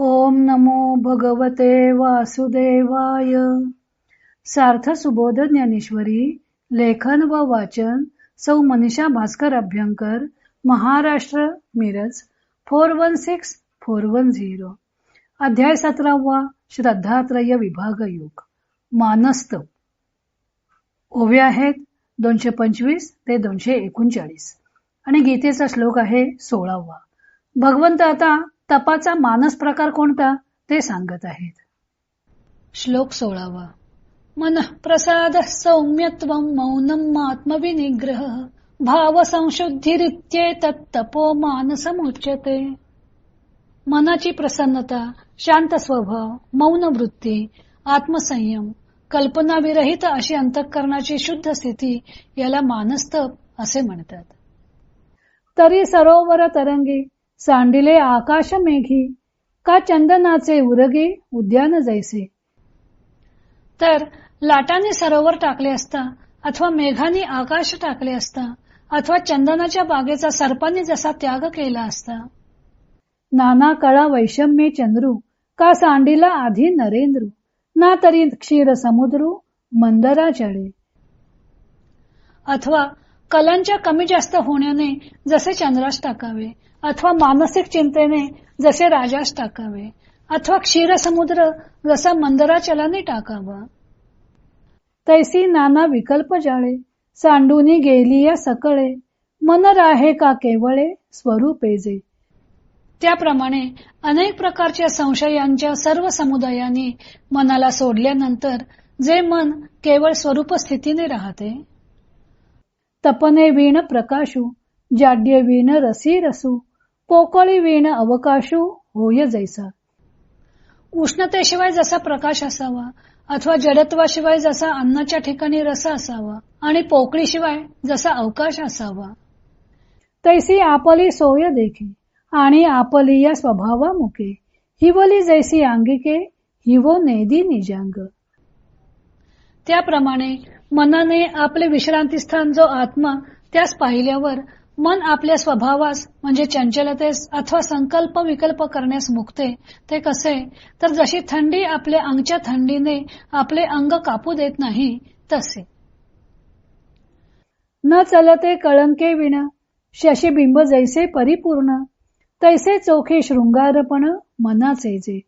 ओम नमो भगवते वासुदेवाय. सार्थ सुबोध ज्ञानेश्वरी. लेखन व वाचन सौ मनीषा भास्कर अभ्यंकर, महाराष्ट्र, मिरज 416410. अध्याय 17. श्रद्धात्रय विभाग योग. मानस्तव. ओव्या आहेत 225 ते 239 आणि गीतेचा श्लोक आहे 16. भगवंत आता तपाचा मानस प्रकार कोणता ते सांगत आहेत. श्लोक 16. मन प्रसाद सौम्यत्वं मौनम आत्मविनिग्रह भाव संशुद्धिरित्येतत् तपो मानसमुच्यते. मनाची प्रसन्नता, शांत स्वभाव, मौन वृत्ती, आत्मसंयम, कल्पनाविरहित अशी अंतःकरणाची शुद्ध स्थिती याला मानस्तप असे म्हणतात. तरी सरोवर तरंगी सांडिले आकाश मेघी, का चंदनाचे उरगे उद्यान जैसे. तर लाटाने सरोवर टाकले असता, अथवा मेघाने आकाश टाकले असता, अथवा चंदनाच्या बागेचा सर्पांनी जसा त्याग केला असता. नाना कळा वैषम्ये चंद्रू, का सांडिला आधी नरेंद्र, ना तरी क्षीर समुद्रू मंदरा चढे. अथवा कलांच्या कमी जास्त होण्याने जसे चंद्रास टाकावे, अथवा मानसिक चिंतेने जसे राजास टाकावे, अथवा क्षीर समुद्र जसा मंदराचलाने टाकावा. तैसी नाना विकल्प जाळे, सांडूनी गेली या सकळे, मन राहे का केवळे स्वरूपे जे. त्याप्रमाणे अनेक प्रकारच्या संशयांच्या सर्व समुदायांनी मनाला सोडल्यानंतर जे मन केवळ स्वरूप स्थितीने राहते. तपने वीण प्रकाशू, जाड्य वीण रसी रसू, पोकळी वीण अवकाशू होय जैसा. उष्णतेशिवाय जसा प्रकाश असावा, अथवा जडत्वाशिवाय जसा अन्नाच्या ठिकाणी रस असावा, आणि पोकळीशिवाय जसा अवकाश असावा. तैसी आपली सोय देखी, आणि आपली या स्वभावा मुके, हिवली जैसी अंगिके हिवो नेदी निजांग. त्याप्रमाणे मनाने आपले विश्रांतीस्थान जो आत्मा त्यास पाहिल्यावर मन आपल्या स्वभावास म्हणजे चंचलतेस अथवा संकल्प विकल्प करण्यास मुक्ते. ते कसे, तर जशी थंडी आपल्या अंगच्या थंडीने आपले अंग कापू देत नाही तसे. न चलते कळंके विना, शशीबिंब जैसे परिपूर्ण, तैसे चोखे शृंगारपण मनाचे जे.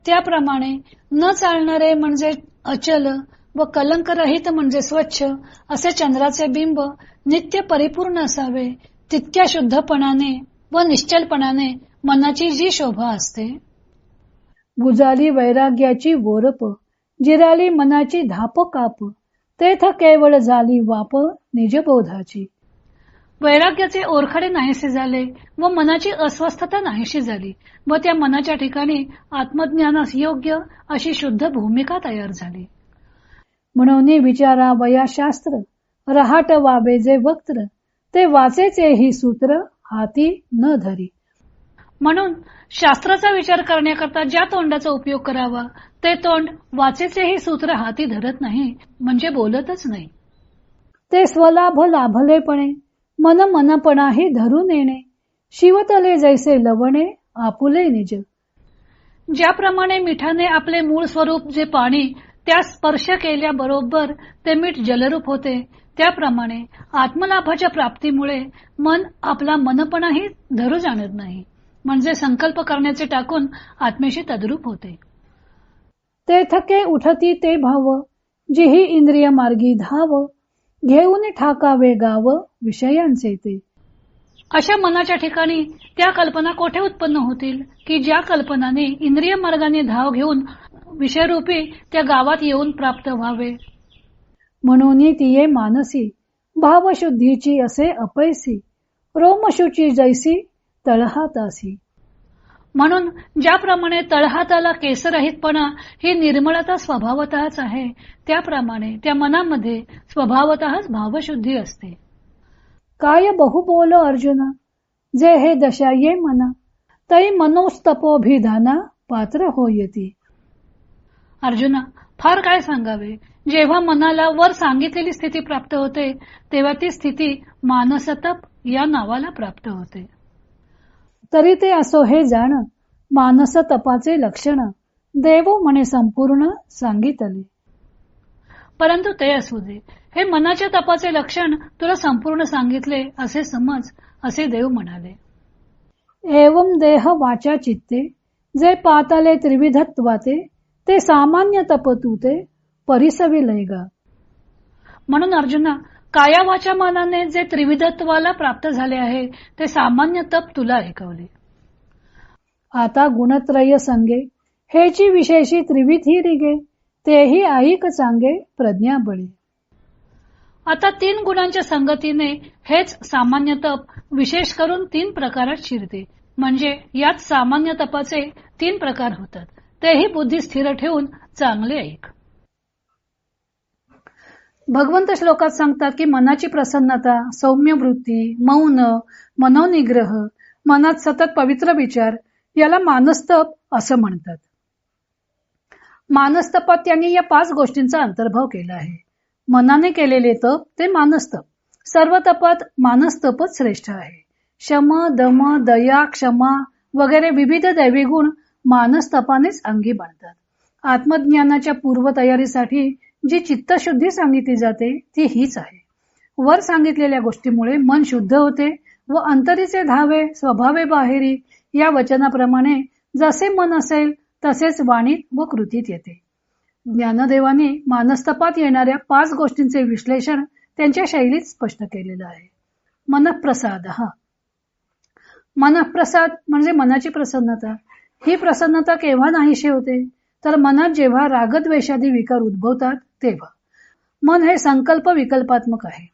त्याप्रमाणे न चालणारे म्हणजे अचल व कलंकरहित म्हणजे स्वच्छ असे चंद्राचे बिंब नित्य परिपूर्ण असावे. तितक्या शुद्धपणाने व निश्चलपणाने मनाची जी शोभा असते. बुजाली वैराग्याची वोरप, जिराली मनाची धाप काप, तेथ केवळ झाली वाप निजबोधाची. वैराग्याचे ओरखडे नाहीसे झाले व मनाची अस्वस्थता नाहीशी झाली व त्या मनाच्या ठिकाणी आत्मज्ञानास योग्य अशी शुद्ध भूमिका तयार झाली. म्हणून विचारा वया शास्त्र, रहाट वाबे जे वक्त्र, ते वाचेचे ही सूत्र हाती न धरी. म्हणून शास्त्राचा विचार करण्याकरता ज्या तोंडाचा उपयोग करावा ते तोंड वाचेचे ही सूत्र हाती धरत नाही, म्हणजे बोलतच नाही. ते स्वलाभ लाभलेपणे मन मनपणाही धरून येणे, शिवतले जैसे लवणे आपुले निज. ज्याप्रमाणे मिठाने आपले मूळ स्वरूप जे पाणी त्यास स्पर्श केल्याबरोबर ते मीठ जलरूप होते, त्याप्रमाणे आत्मलाभाच्या प्राप्तीमुळे मन आपला मनपणाही धरू जाणत नाही, म्हणजे संकल्प करण्याचे टाकून आत्मेशी तद्रूप होते. ते थके उठती ते भाव, जिही इंद्रिय मार्गी धाव, घेऊन ठाकावे गाव विषयांचे ते. अशा मनाच्या ठिकाणी त्या कल्पना कोठे उत्पन्न होतील की ज्या कल्पनाने इंद्रिय मार्गाने धाव घेऊन विषयरूपी त्या गावात येऊन प्राप्त व्हावे. म्हणून तिये मानसी, भावशुद्धीची असे अपैसी, रोमशुची जैसी तळहातासी. म्हणून ज्याप्रमाणे तळहाताला केसरहितपणा ही निर्मळता स्वभावतःच आहे, त्याप्रमाणे त्या मनामध्ये स्वभावतःच भावशुद्धी असते. काय बहु बोल अर्जुना, जे हे दशा ये मना, तै मनोस्तपोभिधाना पात्र होयती. अर्जुना, फार काय सांगावे, जेव्हा मनाला वर सांगितलेली स्थिती प्राप्त होते तेव्हा ती स्थिती मानसतप या नावाला प्राप्त होते. तरी ते असो हे जाण, मानस तपाचे लक्षण देव म्हणे संपूर्ण सांगितले. परंतु ते असू दे, हे मनाच्या तपाचे लक्षण तुला संपूर्ण सांगितले असे समज, असे देव म्हणाले. एवं देह वाचा चित्ते जे पाताले त्रिविधत्वाते ते सामान्य तप तूते परिसवी लयगा. म्हणून अर्जुना, काया वाचा मानाने जे त्रिविधत्वाला प्राप्त झाले आहे ते सामान्य तप तुला ऐकवले. आता गुणत्रय संगे हेची विशेषी त्रिविधी रिगे तेही ऐक चांगे प्रज्ञा बळी. आता 3 गुणांच्या संगतीने हेच सामान्य तप विशेष करून 3 प्रकारात शिरते. म्हणजे यात सामान्य तपाचे 3 प्रकार होतात. तेही बुद्धी स्थिर ठेवून चांगले ऐक. भगवंत श्लोकात सांगतात की मनाची प्रसन्नता, सौम्य वृत्ती, मौन, मनोनिग्रह, मनात सतत पवित्र विचार याला मानस्तप असं म्हणतात. मानस्तपात त्यांनी या 5 गोष्टींचा अंतर्भाव केला आहे. मनाने केलेले तप ते मानस्तप. सर्व तपात मानस्तपच श्रेष्ठ आहे. शम, दम, दया, क्षमा वगैरे विविध दैवी गुण मानस्तपानेच अंगी बाणतात. आत्मज्ञानाच्या पूर्वतयारीसाठी जी चित्तशुद्धी सांगितली जाते ती हीच आहे. वर सांगितलेल्या गोष्टीमुळे मन शुद्ध होते व अंतरीचे धावे स्वभावे बाहेरी या वचनाप्रमाणे जसे मन असेल तसेच वाणीत व कृतीत येते. ज्ञानदेवाने मानस्तपात येणाऱ्या 5 गोष्टींचे विश्लेषण त्यांच्या शैलीत स्पष्ट केलेलं आहे. मनःप्रसाद. मनःप्रसाद म्हणजे मनाची प्रसन्नता. ही प्रसन्नता केव्हा नाहीशी होते तर मनात जेव्हा रागद्वेषादी विकार उद्भवतात तेव्हा. मन हे संकल्प विकल्पात्मक आहे.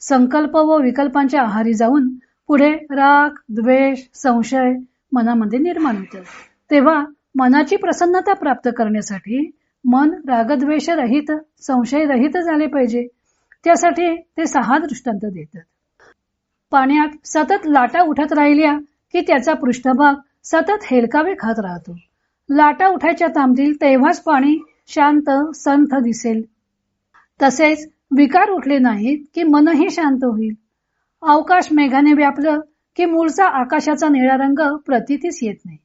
संकल्प व विकल्पांच्या आहारी जाऊन पुढे राग, द्वेष, संशय मनामध्ये निर्माण होतात. तेव्हा मनाची प्रसन्नता प्राप्त करण्यासाठी मन रागद्वेष रहित, संशय रहित झाले पाहिजे. त्यासाठी ते 6 दृष्टांत देतात. पाण्यात सतत लाटा उठत राहिल्या की त्याचा पृष्ठभाग सतत हेलकावे खात राहतो. लाटा उठायच्या थांबतील तेव्हाच पाणी शांत, संथ दिसेल. तसेच विकार उठले नाहीत की मनही शांत होईल. अवकाश मेघाने व्यापलं की मूळचा आकाशाचा निळा रंग प्रतीतीस येत नाही.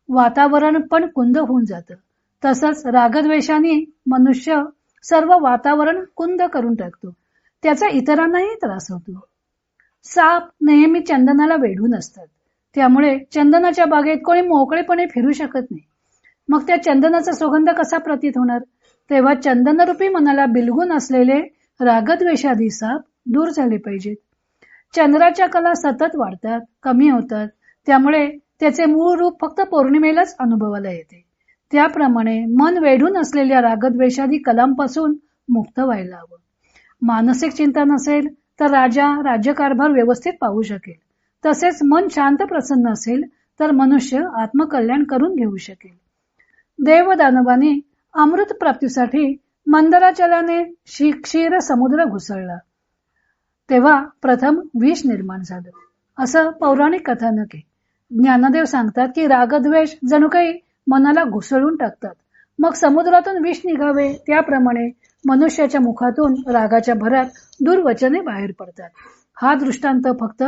वातावरण पण कुंद होऊन जातं. तसंच रागद्वेषाने मनुष्य सर्व वातावरण कुंद करून टाकतो. त्याचा इतरांनाही त्रास होतो. साप नेहमी चंदनाला वेढून असतात. त्यामुळे चंदनाच्या बागेत कोणी मोकळेपणे फिरू शकत नाही. मग त्या चंदनाचा सुगंध कसा प्रतीत होणार? तेव्हा चंदनरूपी मनाला बिलगून असलेले रागद्वेषादी साप दूर झाले पाहिजेत. चंद्राच्या कला सतत वाढतात, कमी होतात. त्यामुळे त्याचे मूळ रूप फक्त पौर्णिमेलाच अनुभवाला येते. त्याप्रमाणे मन वेढून असलेल्या रागद्वेषादी कलांपासून मुक्त व्हायला हवं. मानसिक चिंता नसेल तर राजा राज्यकारभार व्यवस्थित पाहू शकेल. तसेच मन शांत प्रसन्न असेल तर मनुष्य आत्मकल्याण करून घेऊ शकेल. देवदानवाने अमृत प्राप्तीसाठी मंदराचलाने क्षीर समुद्र घुसळला तेव्हा प्रथम विष निर्माण झालं असं पौराणिक कथानक आहे. ज्ञानदेव सांगतात की रागद्वेष जणू काही मनाला घुसळून टाकतात. मग समुद्रातून विष निघावे त्याप्रमाणे मनुष्याच्या मुखातून रागाच्या भरात दुर्वचने बाहेर पडतात. हा दृष्टांत फक्त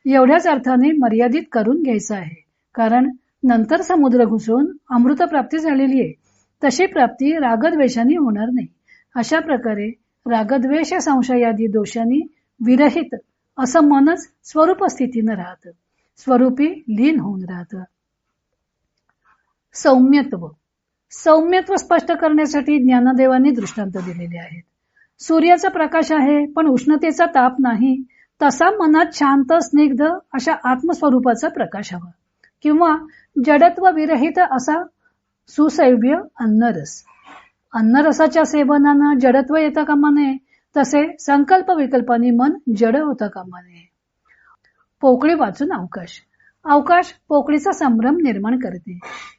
एवढ्याच अर्थाने मर्यादित करून घ्यायचा आहे. कारण नंतर समुद्र घुसळून अमृत प्राप्ती झालेली आहे. तशी प्राप्ती रागद्वेषाने होणार नाही. अशा प्रकारे रागद्वेष संशयादी दोषांनी विरहित असं मनच स्वरूप स्थितीनं राहतं. स्वरूपी लीन होऊन राहतं. सौम्यत्व. सौम्यत्व स्पष्ट करण्यासाठी ज्ञानदेवांनी दृष्टांत दिलेले आहेत. सूर्याचा प्रकाश आहे पण उष्णतेचा ताप नाही. तसा मनात शांत स्निग्ध अशा आत्मस्वरूपाचा प्रकाश हवा. किंवा जडत्व विरहित असा सुसैव्य अन्नरस. अन्नरसाच्या सेवनानं जडत्व येता कामा नये. तसे संकल्प विकल्पाने मन जड होता कामा नये. पोकळी वाचून अवकाश. अवकाश पोकळीचा संभ्रम निर्माण करते.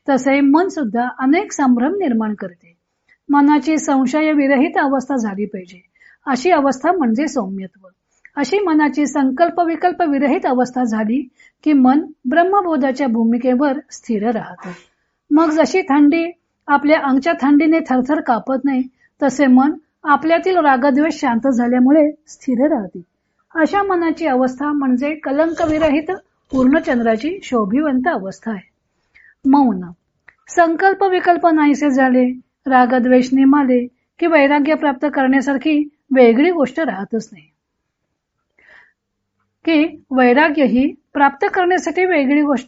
तसे मन सुद्धा अनेक संभ्रम निर्माण करते. मनाची संशय विरहित अवस्था झाली पाहिजे. अशी अवस्था म्हणजे सौम्यत्व. अशी मनाची संकल्प विकल्प विरहित अवस्था झाली की मन ब्रह्मबोधाच्या भूमिकेवर स्थिर राहतं. मग जशी थंडी आपल्या अंगच्या थंडीने थरथर कापत नाही तसे मन आपल्यातील रागद्वेष शांत झाल्यामुळे स्थिर राहते. अशा मनाची अवस्था म्हणजे कलंक विरहित पूर्णचंद्राची शोभिवंत अवस्था आहे. मौन. संकल्प विकल्प नाहीसे झाले, रागद्वेष निमाले की वैराग्य प्राप्त करण्यासारखी वेगळी गोष्ट राहतच नाही. की वैराग्य ही प्राप्त करण्यासाठी वेगळी गोष्ट.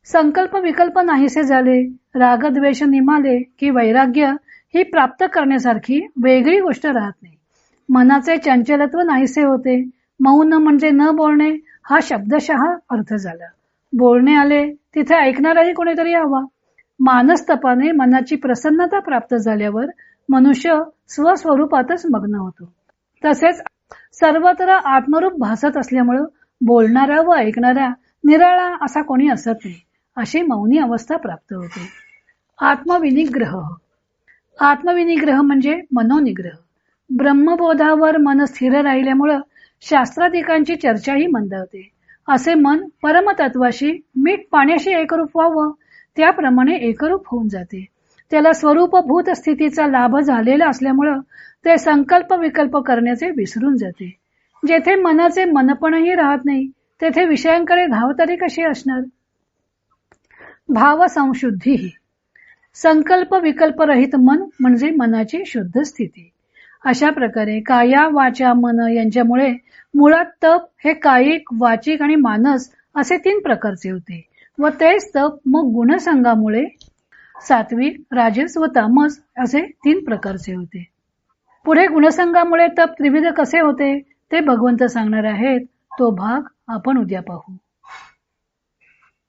संकल्प विकल्प नाहीसे झाले, रागद्वेष निमाले की वैराग्य ही प्राप्त करण्यासारखी वेगळी गोष्ट राहत नाही. मनाचे चंचलत्व नाहीसे होते. मौन म्हणजे न बोलणे हा शब्दशः अर्थ झाला. बोलणे आले तिथे ऐकणाराही कोणीतरी हवा. मानसतपाने मनाची प्रसन्नता प्राप्त झाल्यावर मनुष्य स्वस्वरूपातच मग्न होतो. तसेच सर्वत्र आत्मरूप भासत असल्यामुळं बोलणारा व ऐकणारा निराळा असा कोणी असत नाही, अशी मौनी अवस्था प्राप्त होते. आत्मविनिग्रह. आत्मविनिग्रह म्हणजे मनोनिग्रह. ब्रह्मबोधावर मन स्थिर राहिल्यामुळं शास्त्राधिकांची चर्चाही मंदावते. असे मन परमतत्वाशी मीठ पाण्याशी एकरूप व्हावं त्याप्रमाणे एकरूप होऊन जाते. त्याला स्वरूपभूत स्थितीचा लाभ झालेला असल्यामुळं ते संकल्प विकल्प करण्याचे विसरून जाते. जेथे मनाचे मनपणही राहत नाही तेथे विषयांकडे धाव तरी कशी असणार. भाव संशुद्धी ही. संकल्प विकल्प रहित मन म्हणजे मनाची शुद्ध स्थिती. अशा प्रकारे काया वाचा मन यांच्यामुळे मुळात तप हे कायिक, वाचिक आणि मानस असे 3 प्रकारचे होते व तेच तप मग गुणसंगामुळे सात्विक, राजस व तामस असे 3 प्रकारचे होते. पुढे गुणसंगामुळे तप त्रिविध कसे होते ते भगवंत सांगणार आहेत. तो भाग आपण उद्या पाहू.